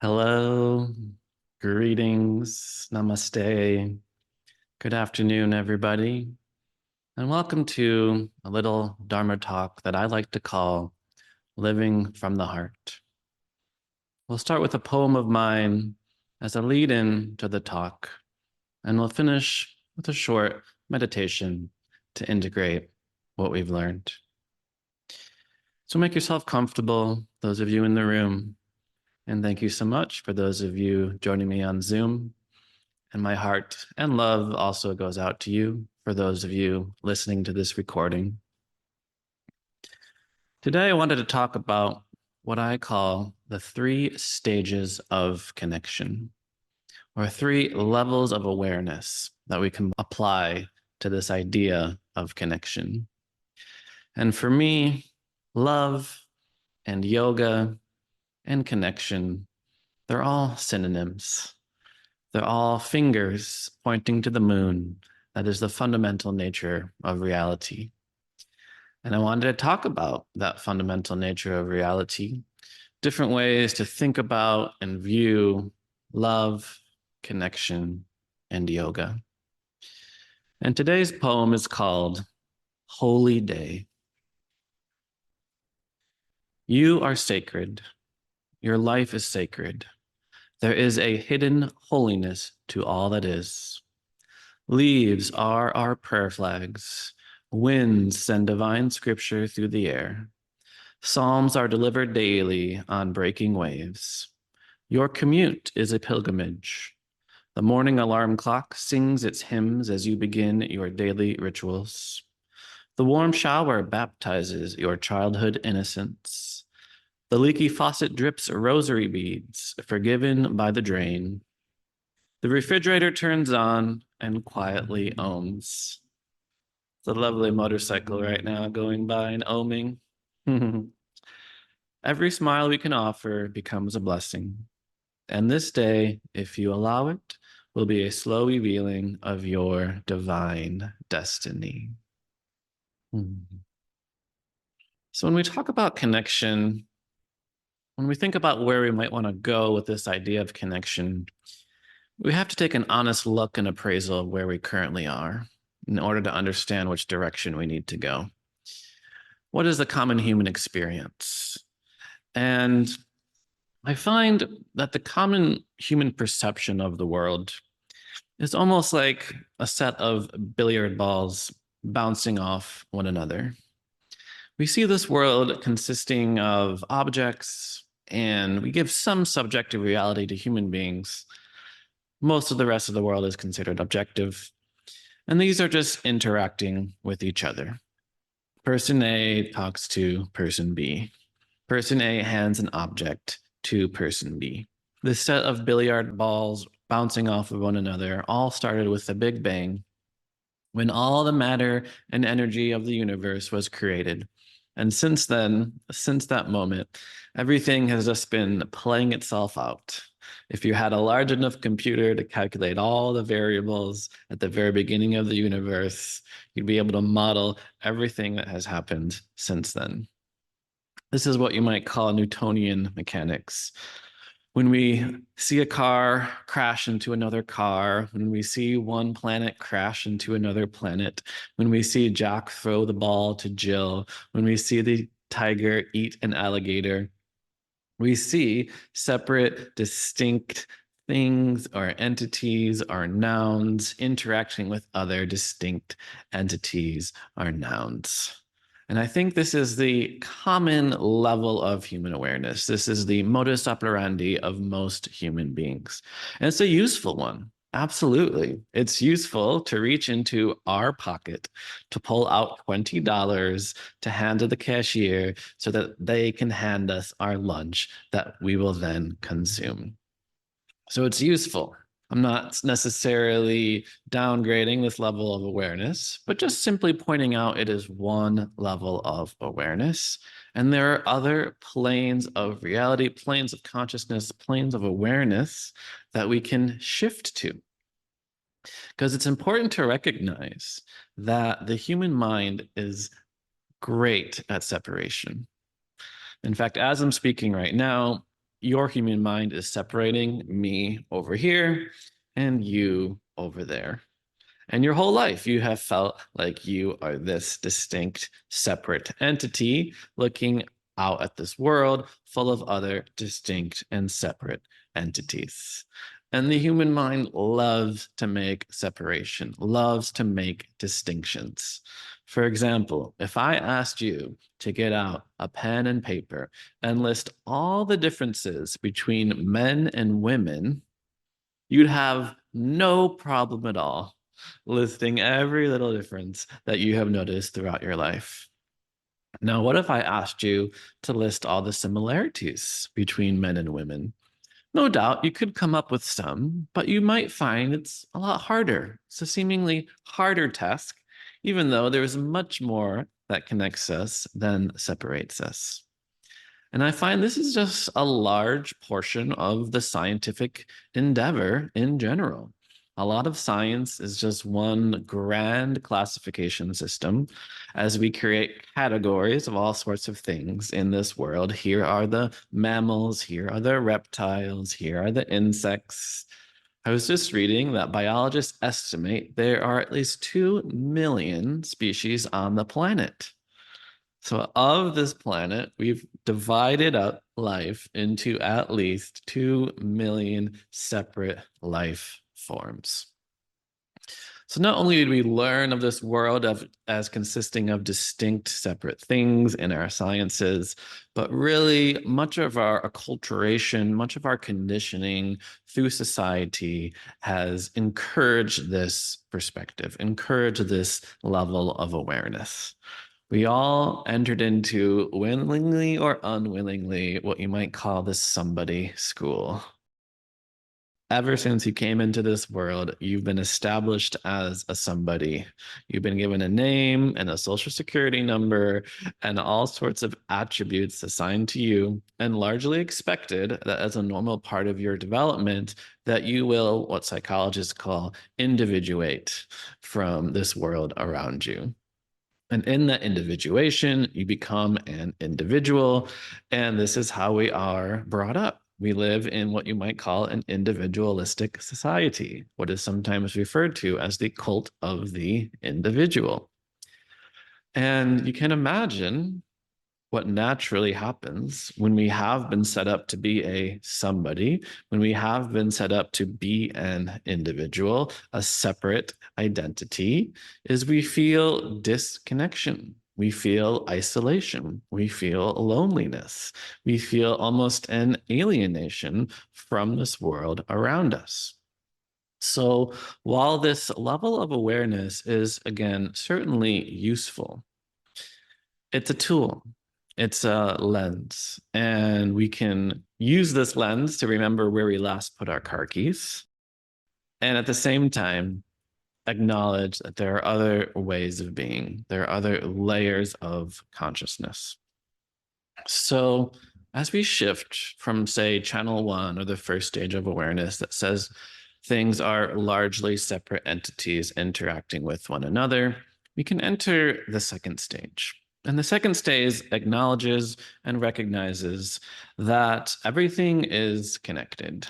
Hello, greetings, namaste. Good afternoon, everybody, and welcome to a little Dharma talk that I like to call Living from the Heart. We'll start with a poem of mine as a lead-in to the talk, and we'll finish with a short meditation to integrate what we've learned. So make yourself comfortable, those of you in the room, and thank you so much for those of you joining me on Zoom. And my heart and love also goes out to you for those of you listening to this recording. Today, I wanted to talk about what I call the 3 stages of connection, or 3 levels of awareness that we can apply to this idea of connection. And for me, love and yoga and connection, they're all synonyms. They're all fingers pointing to the moon. That is the fundamental nature of reality. And I wanted to talk about that fundamental nature of reality, different ways to think about and view love, connection, and yoga. And today's poem is called Holy Day. You are sacred. Your life is sacred. There is a hidden holiness to all that is. Leaves are our prayer flags. Winds send divine scripture through the air. Psalms are delivered daily on breaking waves. Your commute is a pilgrimage. The morning alarm clock sings its hymns as you begin your daily rituals. The warm shower baptizes your childhood innocence. The leaky faucet drips rosary beads, forgiven by the drain. The refrigerator turns on and quietly ohms. It's a lovely motorcycle right now going by and ohming. Every smile we can offer becomes a blessing. And this day, if you allow it, will be a slow revealing of your divine destiny. So when we talk about connection, when we think about where we might want to go with this idea of connection, we have to take an honest look and appraisal of where we currently are in order to understand which direction we need to go. What is the common human experience? And I find that the common human perception of the world is almost like a set of billiard balls bouncing off one another. We see this world consisting of objects, and we give some subjective reality to human beings. Most of the rest of the world is considered objective, and these are just interacting with each other. Person A talks to person B. Person A hands an object to person B. This set of billiard balls bouncing off of one another all started with the Big Bang, when all the matter and energy of the universe was created. And since then, since that moment, everything has just been playing itself out. If you had a large enough computer to calculate all the variables at the very beginning of the universe, you'd be able to model everything that has happened since then. This is what you might call Newtonian mechanics. When we see a car crash into another car, when we see one planet crash into another planet, when we see Jack throw the ball to Jill, when we see the tiger eat an alligator, we see separate, distinct things or entities or nouns interacting with other distinct entities or nouns. And I think this is the common level of human awareness. This is the modus operandi of most human beings. And it's a useful one. Absolutely. It's useful to reach into our pocket to pull out $20 to hand to the cashier so that they can hand us our lunch that we will then consume. So it's useful. I'm not necessarily downgrading this level of awareness, but just simply pointing out it is one level of awareness. And there are other planes of reality, planes of consciousness, planes of awareness that we can shift to. Because it's important to recognize that the human mind is great at separation. In fact, as I'm speaking right now, your human mind is separating me over here and you over there. And your whole life, you have felt like you are this distinct, separate entity looking out at this world full of other distinct and separate entities. And the human mind loves to make separation, loves to make distinctions. For example, if I asked you to get out a pen and paper and list all the differences between men and women, you'd have no problem at all listing every little difference that you have noticed throughout your life. Now, what if I asked you to list all the similarities between men and women? No doubt you could come up with some, but you might find it's a lot harder. It's a seemingly harder task, even though there's much more that connects us than separates us. And I find this is just a large portion of the scientific endeavor in general. A lot of science is just one grand classification system as we create categories of all sorts of things in this world. Here are the mammals, here are the reptiles, here are the insects. I was just reading that biologists estimate there are at least 2 million species on the planet. So, of this planet, we've divided up life into at least 2 million separate life forms. So, not only did we learn of this world as consisting of distinct separate things in our sciences, but really much of our acculturation, much of our conditioning through society has encouraged this perspective, encouraged this level of awareness. We all entered into, willingly or unwillingly, what you might call the somebody school. Ever since you came into this world, you've been established as a somebody. You've been given a name and a social security number and all sorts of attributes assigned to you, and largely expected that as a normal part of your development, that you will, what psychologists call, individuate from this world around you. And in that individuation, you become an individual. And this is how we are brought up. We live in what you might call an individualistic society, what is sometimes referred to as the cult of the individual. And you can imagine what naturally happens when we have been set up to be a somebody, when we have been set up to be an individual, a separate identity, is we feel disconnection. We feel isolation. We feel loneliness. We feel almost an alienation from this world around us. So while this level of awareness is, again, certainly useful, it's a tool. It's a lens, and we can use this lens to remember where we last put our car keys. And at the same time, acknowledge that there are other ways of being, there are other layers of consciousness. So as we shift from, say, channel one or the first stage of awareness that says things are largely separate entities interacting with one another, we can enter the second stage. And the second stage acknowledges and recognizes that everything is connected.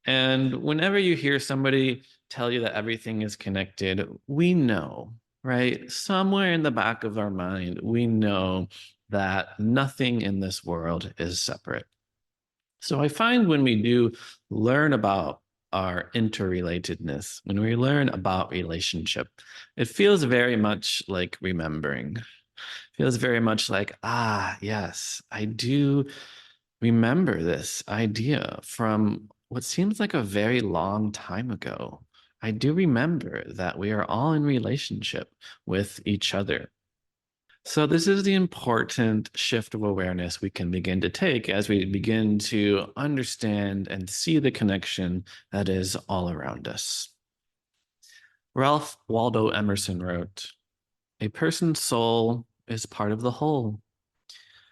And whenever you hear somebody tell you that everything is connected, we know, right? Somewhere in the back of our mind, we know that nothing in this world is separate. So I find when we do learn about our interrelatedness, when we learn about relationship, it feels very much like remembering. Feels very much like, yes, I do remember this idea from what seems like a very long time ago. I do remember that we are all in relationship with each other. So this is the important shift of awareness we can begin to take as we begin to understand and see the connection that is all around us. Ralph Waldo Emerson wrote, "A person's soul is part of the whole.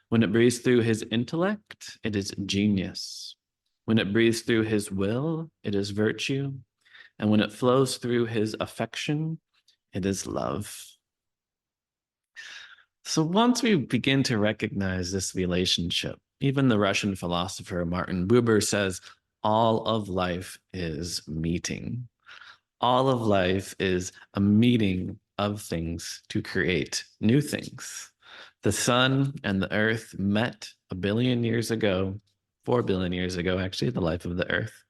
When it breathes through his intellect, it is genius. When it breathes through his will, it is virtue. And when it flows through his affection, it is love." So once we begin to recognize this relationship Even the Russian philosopher Martin Buber says, all of life is meeting. All of life is a meeting of things to create new things. The sun and the earth met 1 billion years ago, 4 billion years ago, actually, the life of the earth.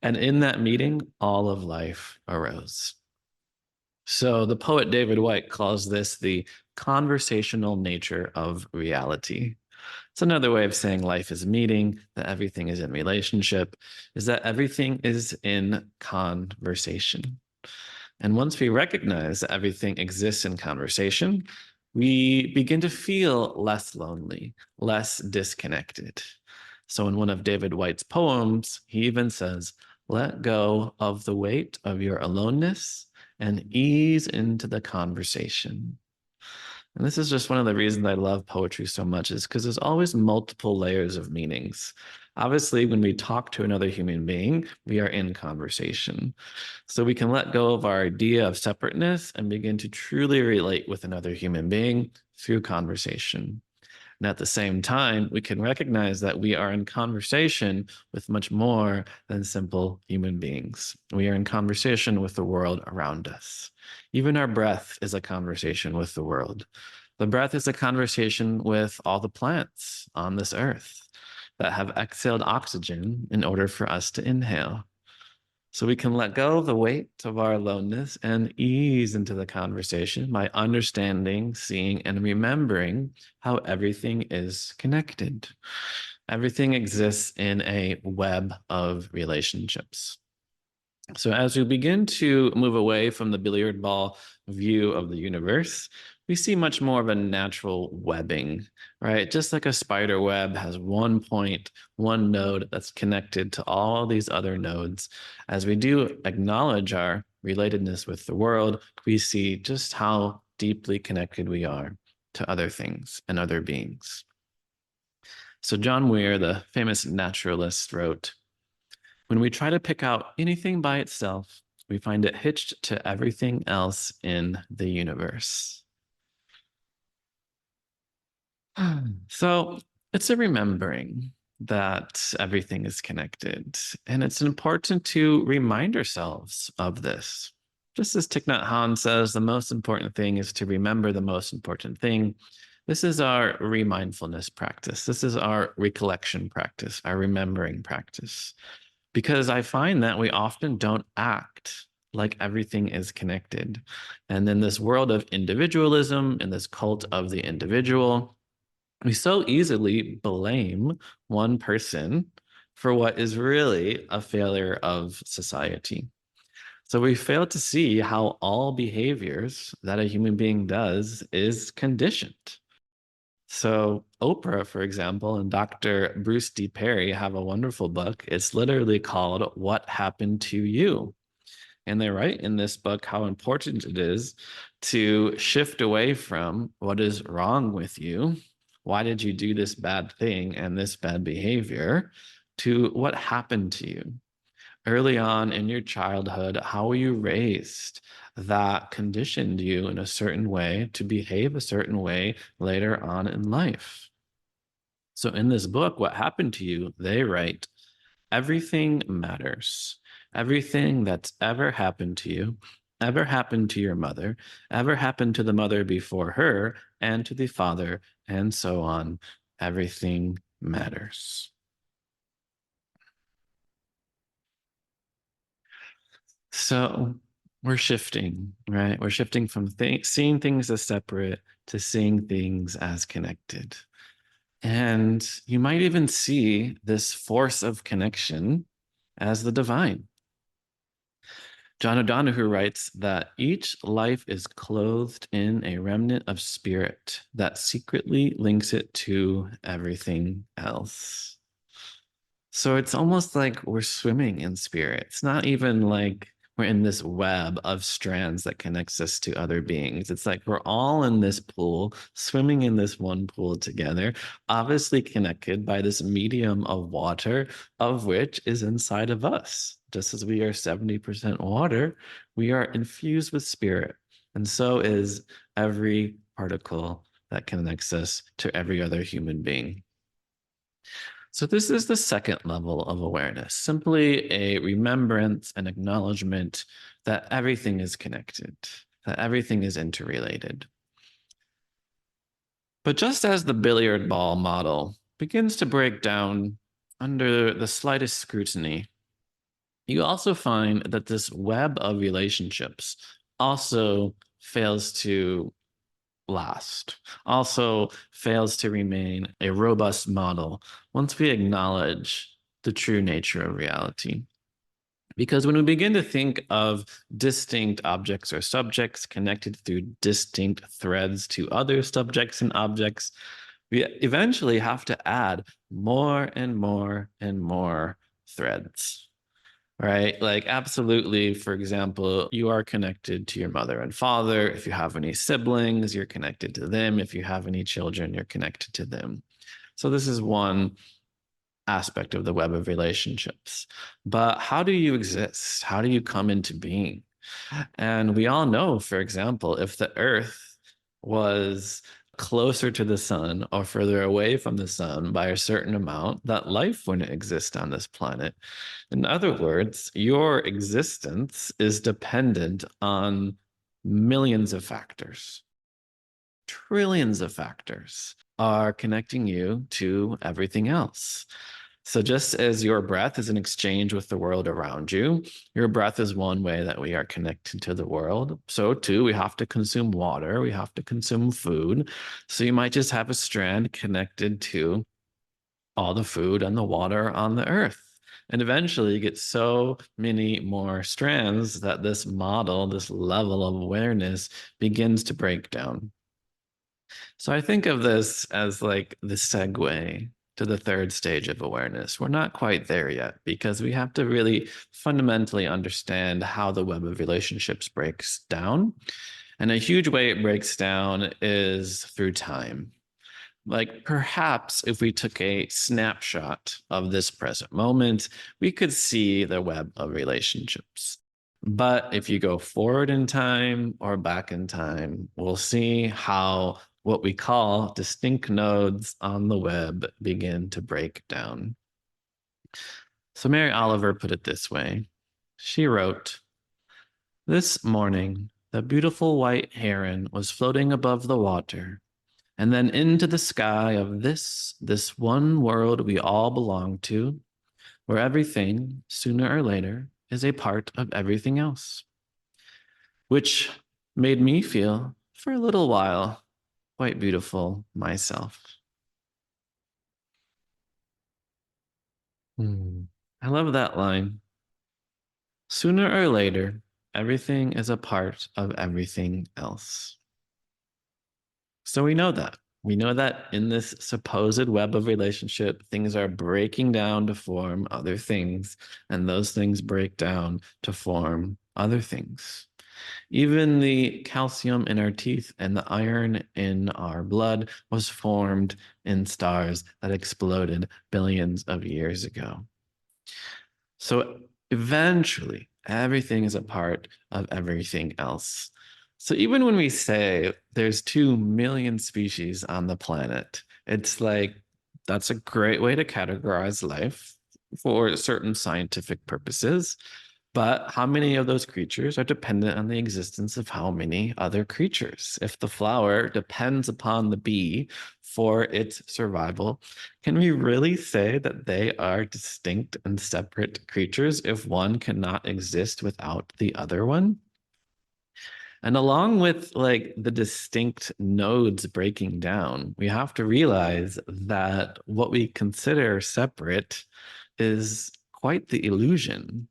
And in that meeting, all of life arose. So the poet David Whyte calls this the conversational nature of reality. It's another way of saying life is meeting, that everything is in relationship, is that everything is in conversation. And once we recognize that everything exists in conversation, we begin to feel less lonely, less disconnected. So in one of David Whyte's poems, he even says, let go of the weight of your aloneness and ease into the conversation. And this is just one of the reasons I love poetry so much, is because there's always multiple layers of meanings. Obviously, when we talk to another human being, we are in conversation. So we can let go of our idea of separateness and begin to truly relate with another human being through conversation. And at the same time, we can recognize that we are in conversation with much more than simple human beings. We are in conversation with the world around us. Even our breath is a conversation with the world. The breath is a conversation with all the plants on this earth that have exhaled oxygen in order for us to inhale. So we can let go of the weight of our aloneness and ease into the conversation by understanding, seeing, and remembering how everything is connected. Everything exists in a web of relationships. So as we begin to move away from the billiard ball view of the universe, we see much more of a natural webbing, right? Just like a spider web has one point, one node that's connected to all these other nodes. As we do acknowledge our relatedness with the world, we see just how deeply connected we are to other things and other beings. So John Muir, the famous naturalist, wrote, when we try to pick out anything by itself, we find it hitched to everything else in the universe. So it's a remembering that everything is connected. And it's important to remind ourselves of this. Just as Thich Nhat Hanh says, the most important thing is to remember the most important thing. This is our remindfulness practice. This is our recollection practice, our remembering practice. Because I find that we often don't act like everything is connected. And in this world of individualism, in this cult of the individual, we so easily blame one person for what is really a failure of society. So we fail to see how all behaviors that a human being does is conditioned. So Oprah, for example, and Dr. Bruce D. Perry have a wonderful book. It's literally called What Happened to You? And they write in this book how important it is to shift away from what is wrong with you. Why did you do this bad thing and this bad behavior, to what happened to you? Early on in your childhood, how were you raised that conditioned you in a certain way to behave a certain way later on in life? So in this book, What Happened to You, they write, everything matters. Everything that's ever happened to you, ever happened to your mother, ever happened to the mother before her, and to the father, and so on. Everything matters. So we're shifting, right? We're shifting from seeing things as separate to seeing things as connected. And you might even see this force of connection as the divine. John O'Donohue writes that each life is clothed in a remnant of spirit that secretly links it to everything else. So it's almost like we're swimming in spirit. It's not even like we're in this web of strands that connects us to other beings. It's like we're all in this pool, swimming in this one pool together, obviously connected by this medium of water, of which is inside of us. Just as we are 70% water, we are infused with spirit. And so is every particle that connects us to every other human being. So this is the second level of awareness, simply a remembrance and acknowledgement that everything is connected, that everything is interrelated. But just as the billiard ball model begins to break down under the slightest scrutiny, you also find that this web of relationships also fails to last, also fails to remain a robust model once we acknowledge the true nature of reality. Because when we begin to think of distinct objects or subjects connected through distinct threads to other subjects and objects, we eventually have to add more and more and more threads, right? Like, absolutely, for example, you are connected to your mother and father. If you have any siblings, you're connected to them. If you have any children, you're connected to them. So this is one aspect of the web of relationships. But how do you exist? How do you come into being? And we all know, for example, if the Earth was closer to the sun or further away from the sun by a certain amount, that life wouldn't exist on this planet. In other words, your existence is dependent on millions of factors. Trillions of factors are connecting you to everything else. So just as your breath is an exchange with the world around you, your breath is one way that we are connected to the world. So too, we have to consume water, we have to consume food. So you might just have a strand connected to all the food and the water on the earth. And eventually you get so many more strands that this model, this level of awareness begins to break down. So I think of this as like the segue to the third stage of awareness. We're not quite there yet because we have to really fundamentally understand how the web of relationships breaks down. And a huge way it breaks down is through time. Like, perhaps if we took a snapshot of this present moment, we could see the web of relationships. But if you go forward in time or back in time, we'll see how what we call distinct nodes on the web begin to break down. So Mary Oliver put it this way. She wrote, "This morning, the beautiful white heron was floating above the water, and then into the sky of this one world we all belong to, where everything, sooner or later, is a part of everything else," which made me feel, for a little while, quite beautiful myself. I love that line. Sooner or later, everything is a part of everything else. So we know that. We know that in this supposed web of relationship, things are breaking down to form other things, and those things break down to form other things. Even the calcium in our teeth and the iron in our blood was formed in stars that exploded billions of years ago. So eventually, everything is a part of everything else. So even when we say there's 2 million species on the planet, it's like that's a great way to categorize life for certain scientific purposes. But how many of those creatures are dependent on the existence of how many other creatures? If the flower depends upon the bee for its survival, can we really say that they are distinct and separate creatures if one cannot exist without the other one? And along with like the distinct nodes breaking down, we have to realize that what we consider separate is quite the illusion.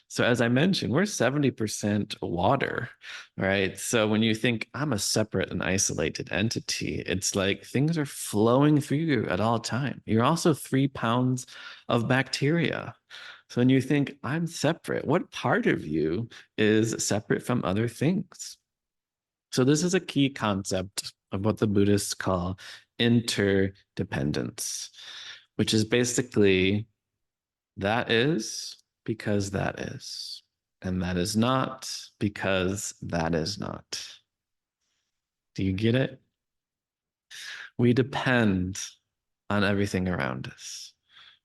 So as I mentioned, we're 70% water, right? So when you think I'm a separate and isolated entity, it's like things are flowing through you at all time. You're also 3 pounds of bacteria. So when you think I'm separate, what part of you is separate from other things? So this is a key concept of what the Buddhists call interdependence, which is basically that is because that is, and that is not because that is not. Do you get it? We depend on everything around us.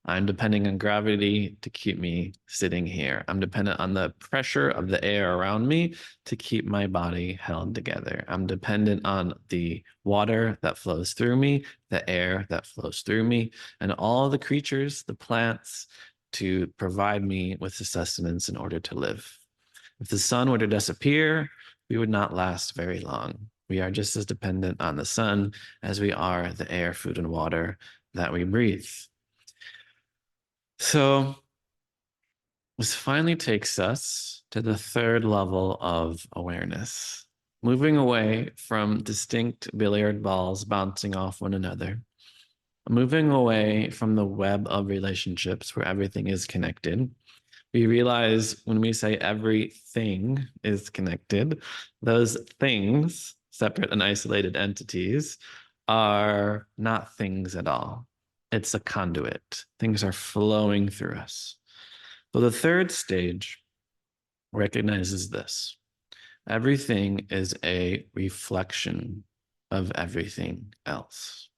I'm depending on gravity to keep me sitting here. I'm dependent on the pressure of the air around me to keep my body held together. I'm dependent on the water that flows through me, the air that flows through me, and all the creatures, the plants, to provide me with the sustenance in order to live. If the sun were to disappear, we would not last very long. We are just as dependent on the sun as we are the air, food, and water that we breathe. So this finally takes us to the third level of awareness, moving away from distinct billiard balls bouncing off one another, moving away from the web of relationships where everything is connected. We realize when we say everything is connected, those things, separate and isolated entities, are not things at all. It's a conduit. Things are flowing through us. So the third stage recognizes this. Everything is a reflection of everything else.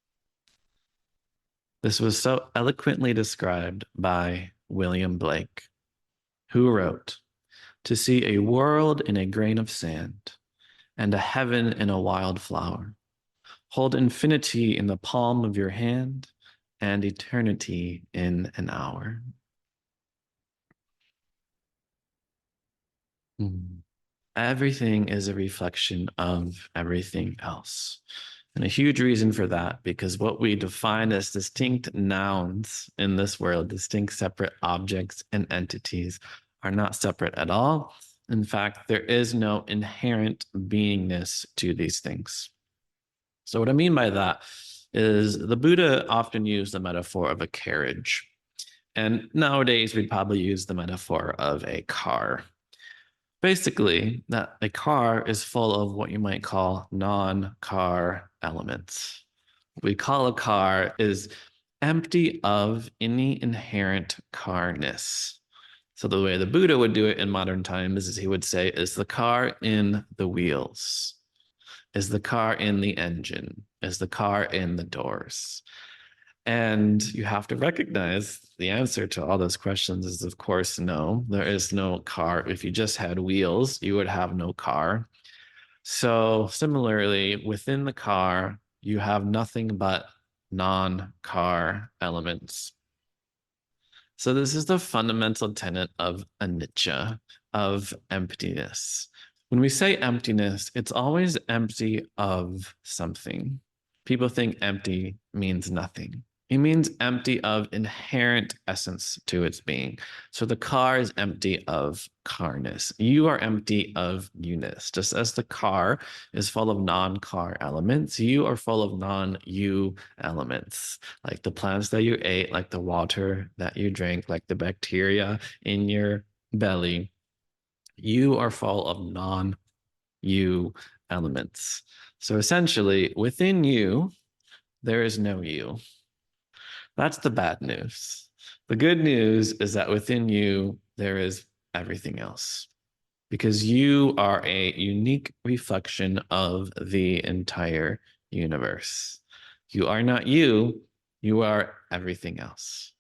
This was so eloquently described by William Blake, who wrote, "To see a world in a grain of sand and a heaven in a wild flower. Hold infinity in the palm of your hand and eternity in an hour." Everything is a reflection of everything else. And a huge reason for that, because what we define as distinct nouns in this world, distinct separate objects and entities, are not separate at all. In fact, there is no inherent beingness to these things. So what I mean by that is the Buddha often used the metaphor of a carriage. And nowadays, we'd probably use the metaphor of a car. Basically, that a car is full of what you might call non-car elements. What we call a car is empty of any inherent carness. So the way the Buddha would do it in modern times is he would say, is the car in the wheels? Is the car in the engine? Is the car in the doors? And you have to recognize the answer to all those questions is, of course, no. There is no car. If you just had wheels, you would have no car. So similarly, within the car, you have nothing but non-car elements. So this is the fundamental tenet of anicca, of emptiness. When we say emptiness, it's always empty of something. People think empty means nothing. It means empty of inherent essence to its being. So the car is empty of carness. You are empty of you-ness. Just as the car is full of non-car elements, you are full of non-you elements, like the plants that you ate, like the water that you drank, like the bacteria in your belly. You are full of non-you elements. So essentially, within you, there is no you. That's the bad news. The good news is that within you, there is everything else, because you are a unique reflection of the entire universe. You are not you, you are everything else.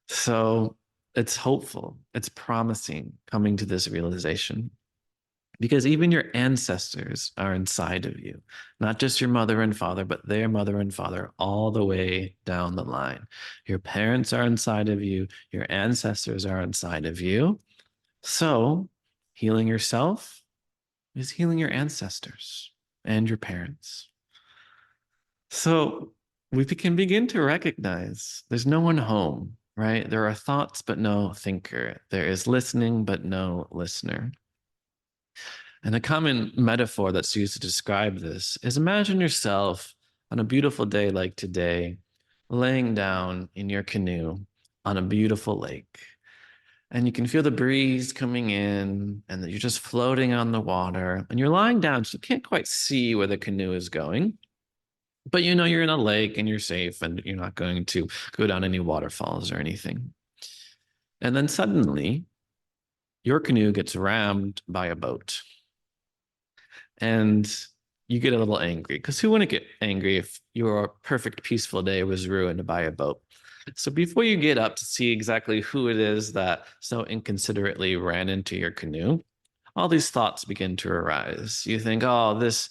So it's hopeful, it's promising coming to this realization, because even your ancestors are inside of you, not just your mother and father, but their mother and father all the way down the line. Your parents are inside of you, your ancestors are inside of you. So healing yourself is healing your ancestors and your parents. So we can begin to recognize there's no one home, right? There are thoughts, but no thinker. There is listening, but no listener. And a common metaphor that's used to describe this is, imagine yourself on a beautiful day like today, laying down in your canoe on a beautiful lake. And you can feel the breeze coming in, and that you're just floating on the water, and you're lying down, so you can't quite see where the canoe is going. But you know you're in a lake and you're safe, and you're not going to go down any waterfalls or anything. And then suddenly, your canoe gets rammed by a boat. And you get a little angry, because who wouldn't get angry if your perfect peaceful day was ruined by a boat? So before you get up to see exactly who it is that so inconsiderately ran into your canoe, all these thoughts begin to arise. You think, oh, this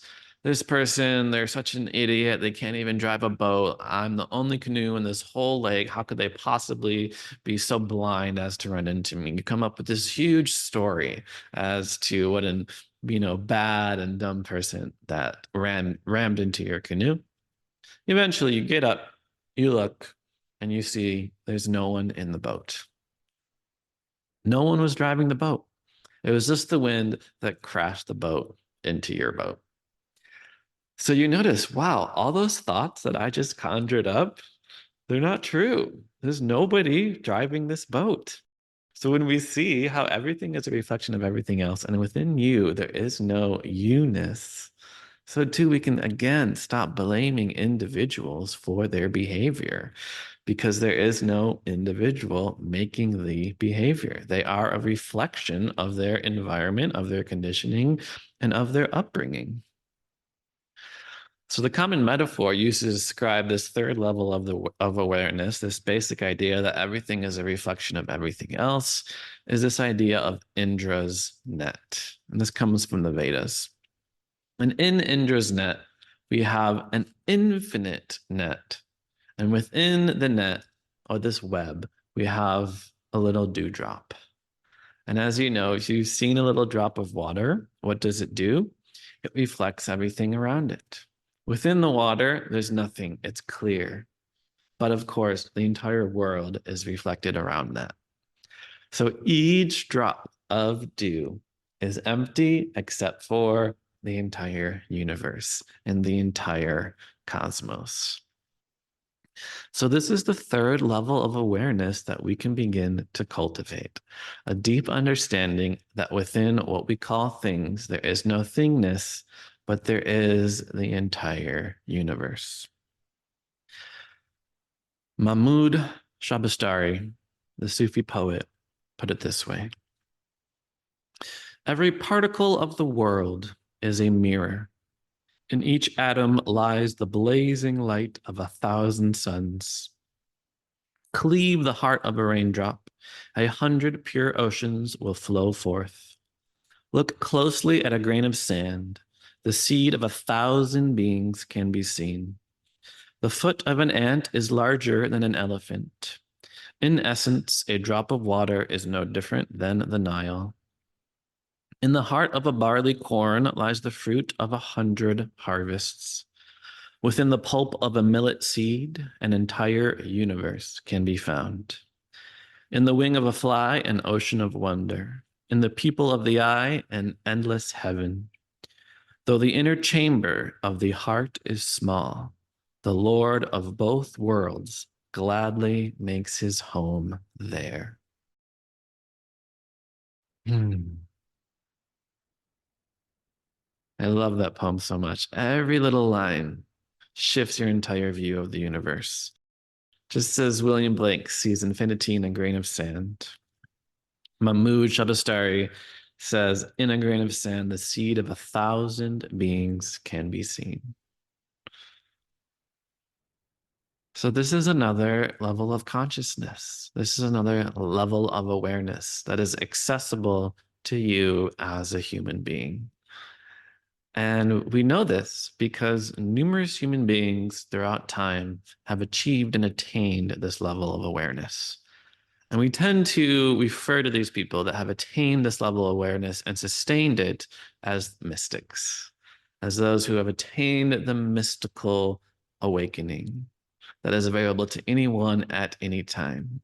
person, they're such an idiot. They can't even drive a boat. I'm the only canoe in this whole lake. How could they possibly be so blind as to run into me? You come up with this huge story as to what an bad and dumb person that rammed into your canoe. Eventually, you get up, you look, and you see there's no one in the boat. No one was driving the boat. It was just the wind that crashed the boat into your boat. So you notice, wow, all those thoughts that I just conjured up, they're not true. There's nobody driving this boat. So when we see how everything is a reflection of everything else, and within you, there is no you-ness, so too, we can again stop blaming individuals for their behavior, because there is no individual making the behavior. They are a reflection of their environment, of their conditioning, and of their upbringing. So the common metaphor used to describe this third level of awareness, this basic idea that everything is a reflection of everything else, is this idea of Indra's net. And this comes from the Vedas. And in Indra's net, we have an infinite net. And within the net, or this web, we have a little dewdrop. And as you know, if you've seen a little drop of water, what does it do? It reflects everything around it. Within the water, there's nothing, it's clear. But of course, the entire world is reflected around that. So each drop of dew is empty except for the entire universe and the entire cosmos. So this is the third level of awareness that we can begin to cultivate, a deep understanding that within what we call things, there is no thingness, but there is the entire universe. Mahmoud Shabastari, the Sufi poet, put it this way: every particle of the world is a mirror. In each atom lies the blazing light of 1,000 suns. Cleave the heart of a raindrop, 100 pure oceans will flow forth. Look closely at a grain of sand. The seed of 1,000 beings can be seen. The foot of an ant is larger than an elephant. In essence, a drop of water is no different than the Nile. In the heart of a barley corn lies the fruit of 100 harvests. Within the pulp of a millet seed, an entire universe can be found. In the wing of a fly, an ocean of wonder. In the pupil of the eye, an endless heaven. Though the inner chamber of the heart is small, the Lord of both worlds gladly makes his home there. I love that poem so much. Every little line shifts your entire view of the universe. Just as William Blake sees infinity in a grain of sand, Mahmoud Shabastari says, in a grain of sand, the seed of 1,000 beings can be seen. So this is another level of consciousness. This is another level of awareness that is accessible to you as a human being. And we know this because numerous human beings throughout time have achieved and attained this level of awareness. And we tend to refer to these people that have attained this level of awareness and sustained it as mystics, as those who have attained the mystical awakening that is available to anyone at any time.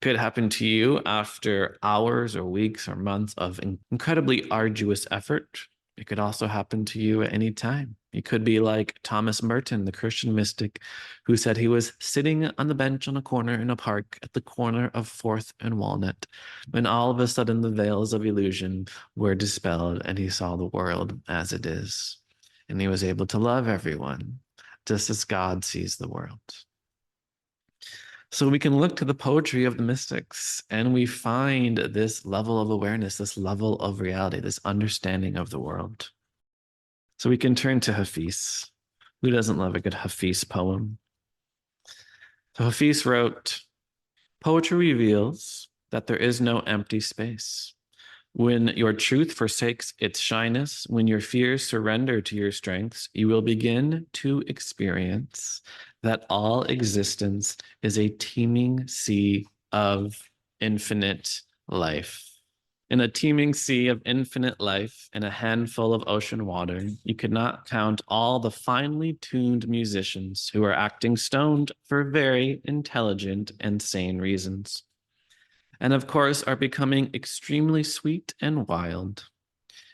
Could happen to you after hours or weeks or months of incredibly arduous effort. It could also happen to you at any time. It could be like Thomas Merton, the Christian mystic, who said he was sitting on the bench on a corner in a park at the corner of 4th and Walnut, when all of a sudden the veils of illusion were dispelled and he saw the world as it is. And he was able to love everyone, just as God sees the world. So we can look to the poetry of the mystics and we find this level of awareness, this level of reality, this understanding of the world. So we can turn to Hafiz. Who doesn't love a good Hafiz poem? So Hafiz wrote, poetry reveals that there is no empty space. When your truth forsakes its shyness, when your fears surrender to your strengths, you will begin to experience that all existence is a teeming sea of infinite life. In a teeming sea of infinite life, in a handful of ocean water, you could not count all the finely tuned musicians who are acting stoned for very intelligent and sane reasons, and of course are becoming extremely sweet and wild.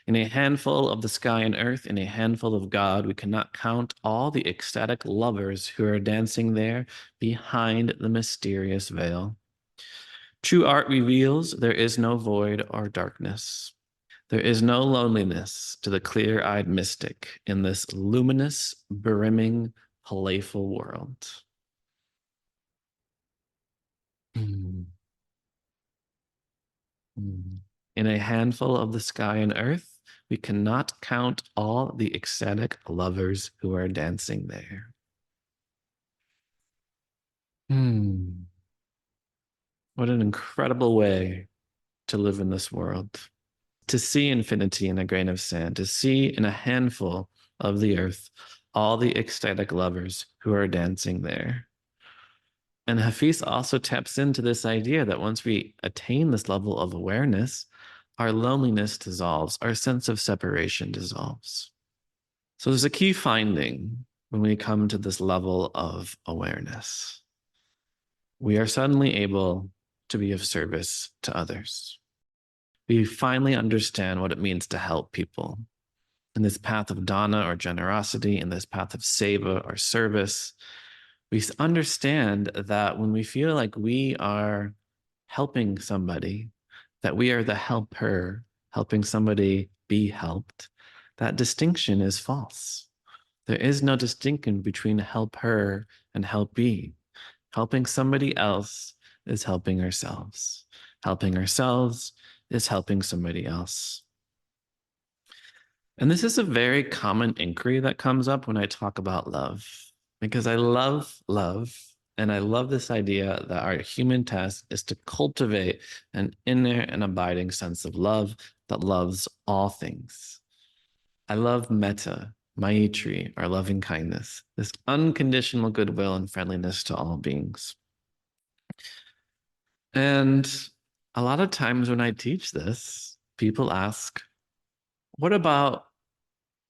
In a handful of the sky and earth, in a handful of God, we cannot count all the ecstatic lovers who are dancing there behind the mysterious veil. True art reveals there is no void or darkness. There is no loneliness to the clear-eyed mystic in this luminous, brimming, playful world. Mm. Mm. In a handful of the sky and earth, we cannot count all the ecstatic lovers who are dancing there. Hmm. What an incredible way to live in this world. To see infinity in a grain of sand, to see in a handful of the earth all the ecstatic lovers who are dancing there. And Hafiz also taps into this idea that once we attain this level of awareness, our loneliness dissolves, our sense of separation dissolves. So there's a key finding when we come to this level of awareness. We are suddenly able to be of service to others. We finally understand what it means to help people. In this path of dana or generosity, in this path of seva or service, we understand that when we feel like we are helping somebody, that we are the helper, helping somebody be helped, that distinction is false. There is no distinction between helper and helpee. Helping somebody else is helping ourselves. Helping ourselves is helping somebody else. And this is a very common inquiry that comes up when I talk about love, because I love love. And I love this idea that our human task is to cultivate an inner and abiding sense of love that loves all things. I love metta, maitri, or loving kindness, this unconditional goodwill and friendliness to all beings. And a lot of times when I teach this, people ask, what about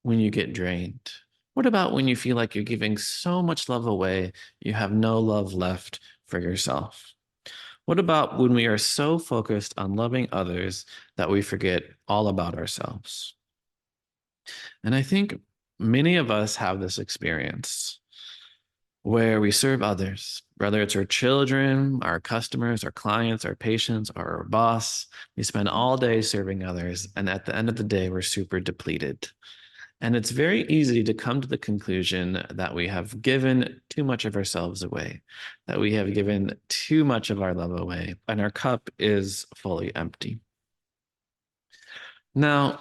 when you get drained? What about when you feel like you're giving so much love away, you have no love left for yourself? What about when we are so focused on loving others that we forget all about ourselves? And I think many of us have this experience where we serve others, whether it's our children, our customers, our clients, our patients, or our boss. We spend all day serving others. And at the end of the day, we're super depleted. And it's very easy to come to the conclusion that we have given too much of ourselves away, that we have given too much of our love away, and our cup is fully empty. Now,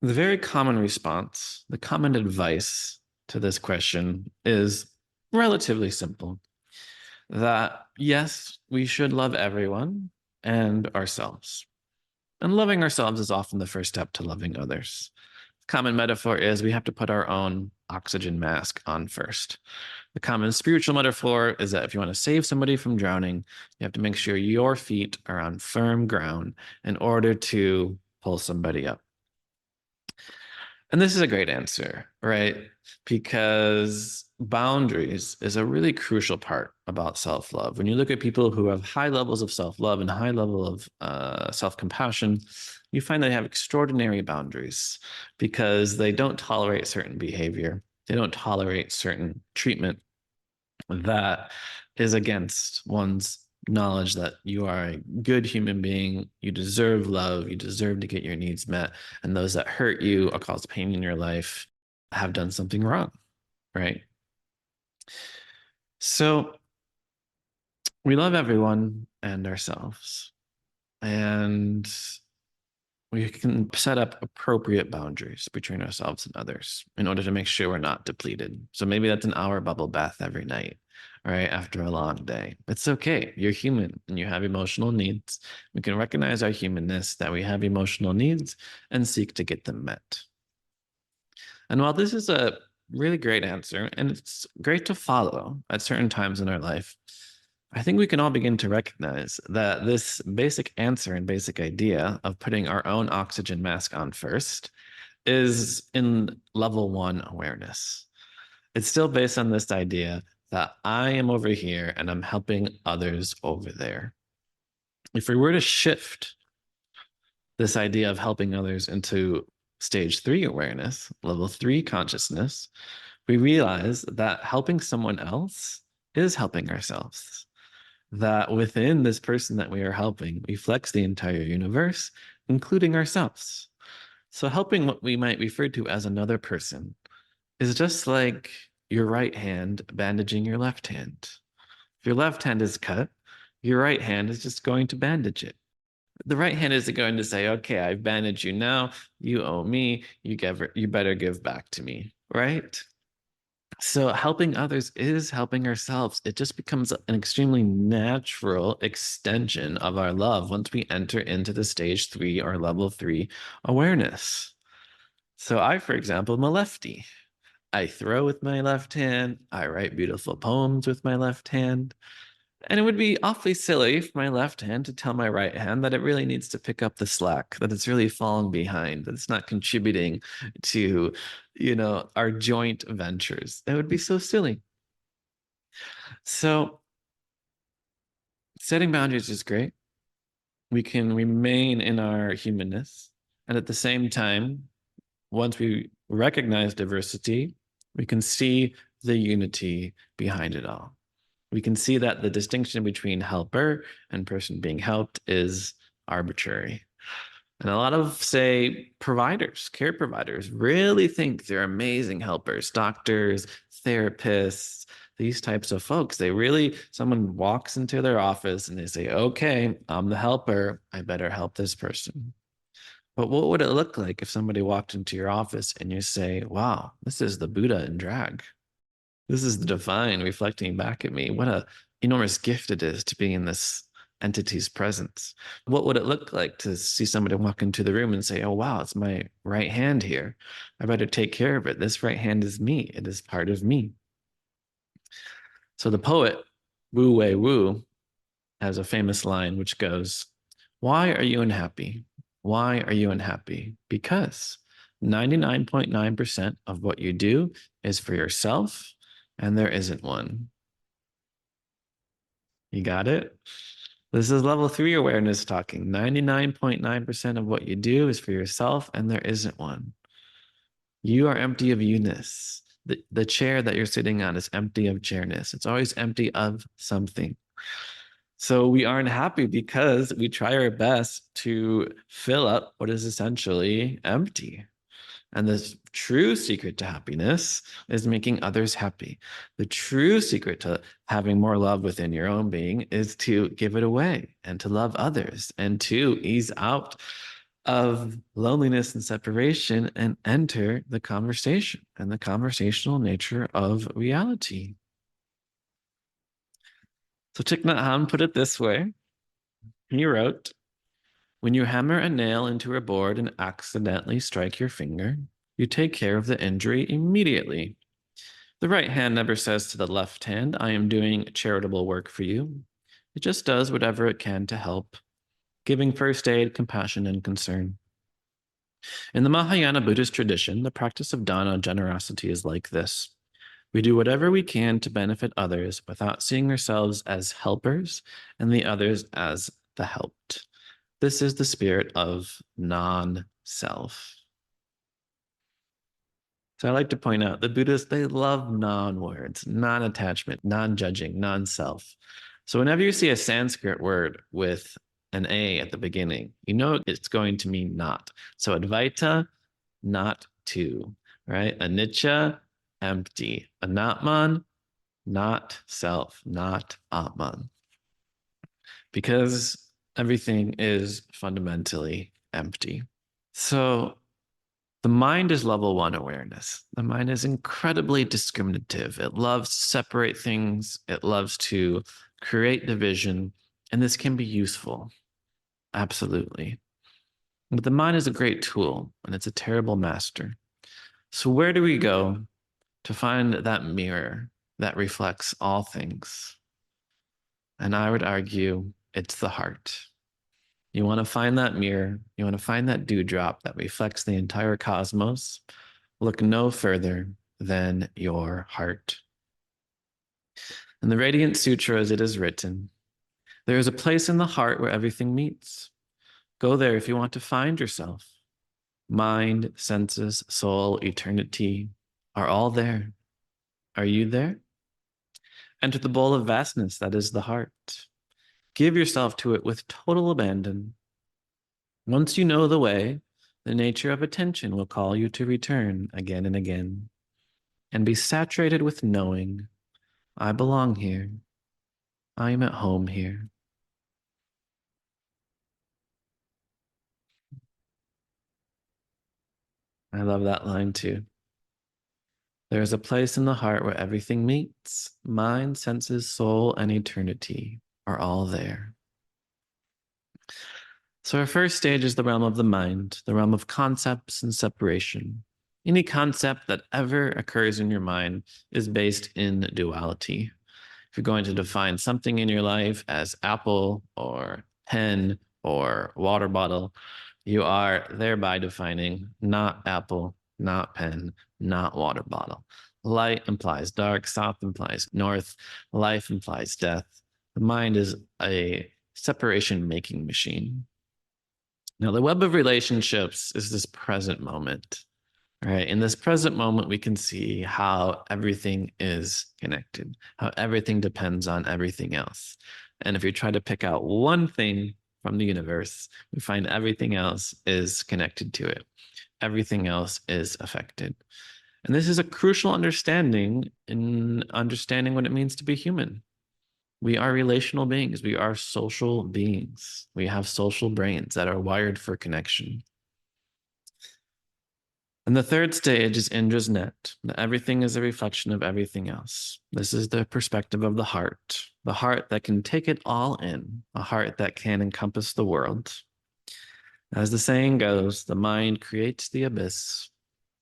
the very common response, the common advice to this question is relatively simple, that yes, we should love everyone and ourselves. And loving ourselves is often the first step to loving others. Common metaphor is we have to put our own oxygen mask on first. The common spiritual metaphor is that if you want to save somebody from drowning, you have to make sure your feet are on firm ground in order to pull somebody up. And this is a great answer, right? Because boundaries is a really crucial part about self-love. When you look at people who have high levels of self-love and high level of self-compassion, you find they have extraordinary boundaries because they don't tolerate certain behavior. They don't tolerate certain treatment that is against one's knowledge that you are a good human being, you deserve love, you deserve to get your needs met, and those that hurt you or cause pain in your life have done something wrong, right? So we love everyone and ourselves. And we can set up appropriate boundaries between ourselves and others in order to make sure we're not depleted. So maybe that's an hour bubble bath every night, right? After a long day. It's okay. You're human and you have emotional needs. We can recognize our humanness, that we have emotional needs, and seek to get them met. And while this is a really great answer, and it's great to follow at certain times in our life, I think we can all begin to recognize that this basic answer and basic idea of putting our own oxygen mask on first is in level 1 awareness. It's still based on this idea that I am over here and I'm helping others over there. If we were to shift this idea of helping others into stage 3 awareness, level 3 consciousness, we realize that helping someone else is helping ourselves. That within this person that we are helping reflects the entire universe, including ourselves. So helping what we might refer to as another person is just like your right hand bandaging your left hand. If your left hand is cut, your right hand is just going to bandage it. The right hand isn't going to say, okay, I've bandaged you now, you owe me, you better give back to me, right? So helping others is helping ourselves. It just becomes an extremely natural extension of our love once we enter into the stage 3 or level 3 awareness. So I, for example, am a lefty. I throw with my left hand. I write beautiful poems with my left hand. And it would be awfully silly for my left hand to tell my right hand that it really needs to pick up the slack, that it's really falling behind, that it's not contributing to, our joint ventures. That would be so silly. So setting boundaries is great. We can remain in our humanness. And at the same time, once we recognize diversity, we can see the unity behind it all. We can see that the distinction between helper and person being helped is arbitrary. And a lot of, say, providers, care providers, really think they're amazing helpers, doctors, therapists, these types of folks. Someone walks into their office and they say, okay, I'm the helper. I better help this person. But what would it look like if somebody walked into your office and you say, wow, this is the Buddha in drag? This is the divine reflecting back at me. What a enormous gift it is to be in this entity's presence. What would it look like to see somebody walk into the room and say, oh, wow, it's my right hand here. I better take care of it. This right hand is me. It is part of me. So the poet Wu Wei Wu has a famous line which goes, why are you unhappy? Why are you unhappy? Because 99.9% of what you do is for yourself, and there isn't one. You got it? This is level 3 awareness talking. 99.9% of what you do is for yourself, and there isn't one. You are empty of you-ness. The chair that you're sitting on is empty of chairness. It's always empty of something. So we aren't happy because we try our best to fill up what is essentially empty. And the true secret to happiness is making others happy. The true secret to having more love within your own being is to give it away and to love others and to ease out of loneliness and separation and enter the conversation and the conversational nature of reality. So Thich Nhat Hanh put it this way. He wrote, when you hammer a nail into a board and accidentally strike your finger, you take care of the injury immediately. The right hand never says to the left hand, I am doing charitable work for you. It just does whatever it can to help, giving first aid, compassion, and concern. In the Mahayana Buddhist tradition, the practice of dana, generosity, is like this. We do whatever we can to benefit others without seeing ourselves as helpers and the others as the helped. This is the spirit of non-self. So I like to point out the Buddhists, they love non-words, non-attachment, non-judging, non-self. So whenever you see a Sanskrit word with an A at the beginning, you know it's going to mean not. So Advaita, not to, right? Anicca, empty. Anatman, not self, not Atman. Because everything is fundamentally empty. So the mind is level one awareness. The mind is incredibly discriminative. It loves to separate things. It loves to create division. And this can be useful. Absolutely. But the mind is a great tool and it's a terrible master. So where do we go to find that mirror that reflects all things? And I would argue it's the heart. You want to find that mirror, you want to find that dewdrop that reflects the entire cosmos. Look no further than your heart. In the Radiant Sutra, as it is written, there is a place in the heart where everything meets. Go there if you want to find yourself. Mind, senses, soul, eternity are all there. Are you there? Enter the bowl of vastness that is the heart. Give yourself to it with total abandon. Once you know the way, the nature of attention will call you to return again and again, and be saturated with knowing, I belong here. I am at home here. I love that line too. There is a place in the heart where everything meets. Mind, senses, soul, and eternity are all there. So our first stage is the realm of the mind, the realm of concepts and separation. Any concept that ever occurs in your mind is based in duality. If you're going to define something in your life as apple or pen or water bottle, you are thereby defining not apple, not pen, not water bottle. Light implies dark, south implies north, life implies death. The mind is a separation making machine. Now, the web of relationships is this present moment, right? In this present moment, we can see how everything is connected, how everything depends on everything else. And if you try to pick out one thing from the universe, we find everything else is connected to it. Everything else is affected. And this is a crucial understanding in understanding what it means to be human. We are relational beings. We are social beings. We have social brains that are wired for connection. And the third stage is Indra's net. Everything is a reflection of everything else. This is the perspective of the heart that can take it all in, a heart that can encompass the world. As the saying goes, the mind creates the abyss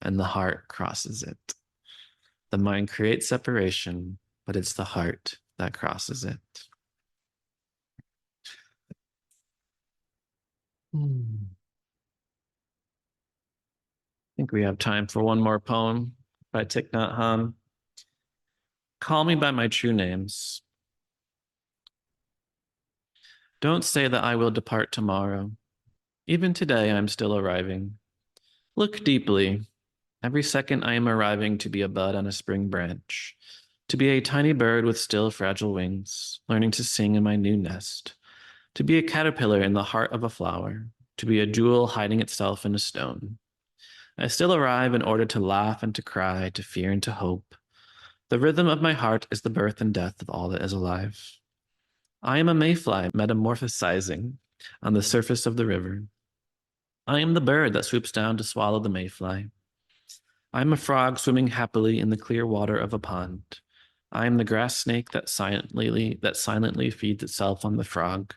and the heart crosses it. The mind creates separation, but it's the heart that crosses it. I think we have time for one more poem by Thich Nhat Hanh. Call me by my true names. Don't say that I will depart tomorrow. Even today, I'm still arriving. Look deeply. Every second, I am arriving to be a bud on a spring branch, to be a tiny bird with still fragile wings, learning to sing in my new nest, to be a caterpillar in the heart of a flower, to be a jewel hiding itself in a stone. I still arrive in order to laugh and to cry, to fear and to hope. The rhythm of my heart is the birth and death of all that is alive. I am a mayfly metamorphosizing on the surface of the river. I am the bird that swoops down to swallow the mayfly. I am a frog swimming happily in the clear water of a pond. I am the grass snake that silently feeds itself on the frog.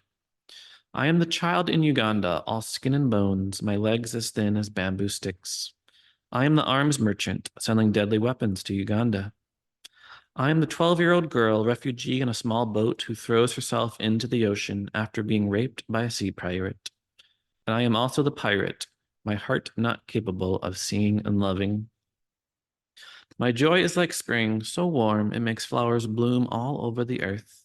I am the child in Uganda, all skin and bones, my legs as thin as bamboo sticks. I am the arms merchant selling deadly weapons to Uganda. I am the 12-year-old girl, refugee in a small boat who throws herself into the ocean after being raped by a sea pirate. And I am also the pirate, my heart not capable of seeing and loving. My joy is like spring, so warm it makes flowers bloom all over the earth.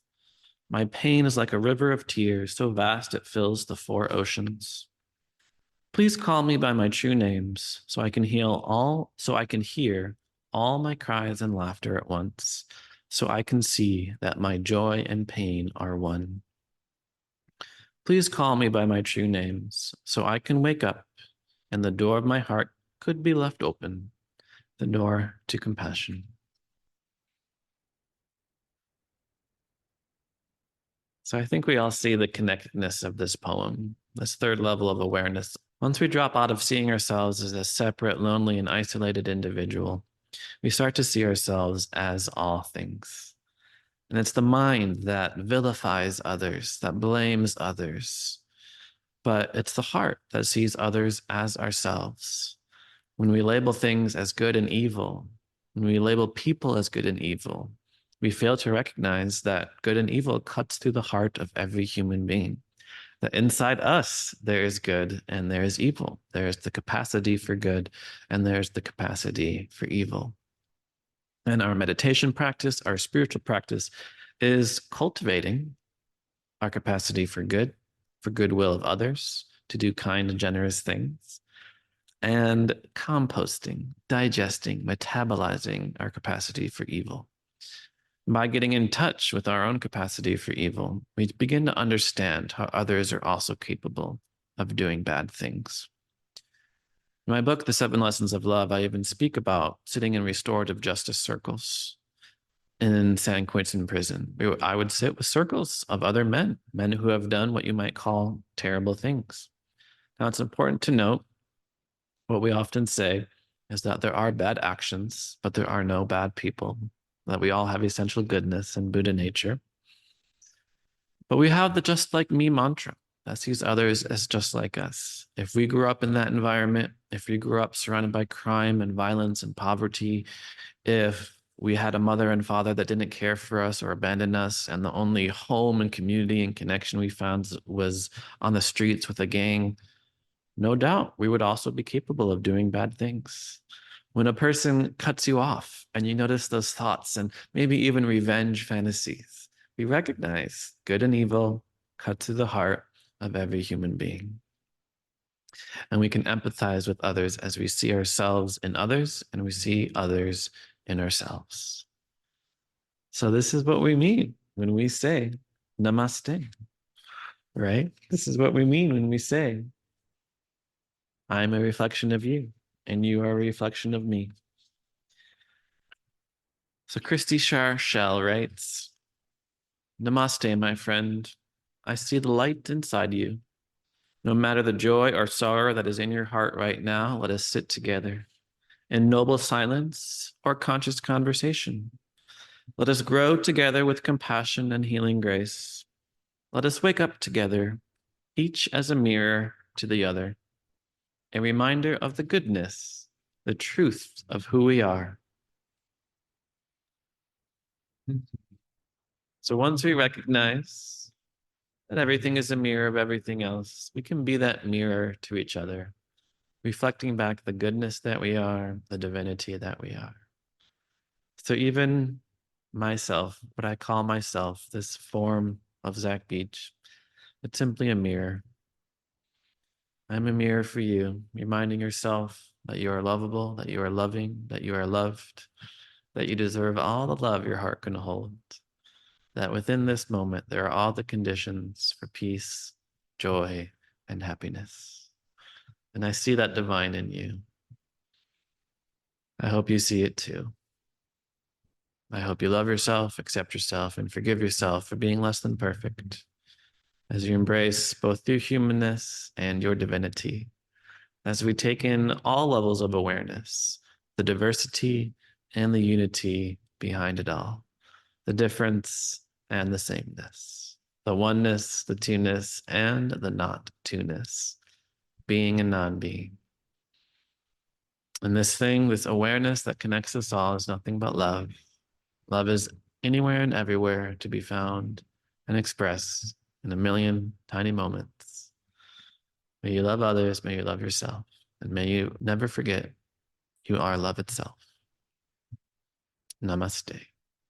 My pain is like a river of tears, so vast it fills the four oceans. Please call me by my true names, so I can hear all my cries and laughter at once, so I can see that my joy and pain are one. Please call me by my true names, so I can wake up, and the door of my heart could be left open, the door to compassion. So I think we all see the connectedness of this poem, this third level of awareness Once we drop out of seeing ourselves as a separate, lonely, and isolated individual, we start to see ourselves as all things. And it's the mind that vilifies others, that blames others. But it's the heart that sees others as ourselves. When we label things as good and evil, when we label people as good and evil, we fail to recognize that good and evil cuts through the heart of every human being. That inside us, there is good and there is evil. There's the capacity for good and there's the capacity for evil. And our meditation practice, our spiritual practice, is cultivating our capacity for good, for goodwill of others, to do kind and generous things, and composting, digesting, metabolizing our capacity for evil. By getting in touch with our own capacity for evil, we begin to understand how others are also capable of doing bad things. In my book, The 7 Lessons of Love, I even speak about sitting in restorative justice circles in San Quentin prison. I would sit with circles of other men who have done what you might call terrible things. Now, it's important to note what we often say is that there are bad actions, but there are no bad people, that we all have essential goodness and Buddha nature. But we have the just like me mantra that sees others as just like us. If we grew up in that environment, if we grew up surrounded by crime and violence and poverty, if we had a mother and father that didn't care for us or abandon us, and the only home and community and connection we found was on the streets with a gang, no doubt we would also be capable of doing bad things. When a person cuts you off and you notice those thoughts and maybe even revenge fantasies, we recognize good and evil cut to the heart of every human being. And we can empathize with others as we see ourselves in others and we see others in ourselves. So this is what we mean when we say namaste, right? This is what we mean when we say, I'm a reflection of you and you are a reflection of me. So Christy Shell writes, Namaste, my friend. I see the light inside you. No matter the joy or sorrow that is in your heart right now, let us sit together in noble silence or conscious conversation. Let us grow together with compassion and healing grace. Let us wake up together, each as a mirror to the other, a reminder of the goodness, the truth of who we are. So once we recognize that everything is a mirror of everything else, we can be that mirror to each other, reflecting back the goodness that we are, the divinity that we are. So even myself, what I call myself, this form of Zach Beach, it's simply a mirror. I'm a mirror for you, reminding yourself that you are lovable, that you are loving, that you are loved, that you deserve all the love your heart can hold, that within this moment, there are all the conditions for peace, joy, and happiness. And I see that divine in you. I hope you see it too. I hope you love yourself, accept yourself, and forgive yourself for being less than perfect as you embrace both your humanness and your divinity, as we take in all levels of awareness, the diversity and the unity behind it all, the difference and the sameness, the oneness, the two-ness, and the not two-ness, being and non-being. And this thing, this awareness that connects us all is nothing but love. Love is anywhere and everywhere to be found and expressed in a million tiny moments. May you love others, may you love yourself, and may you never forget you are love itself. Namaste.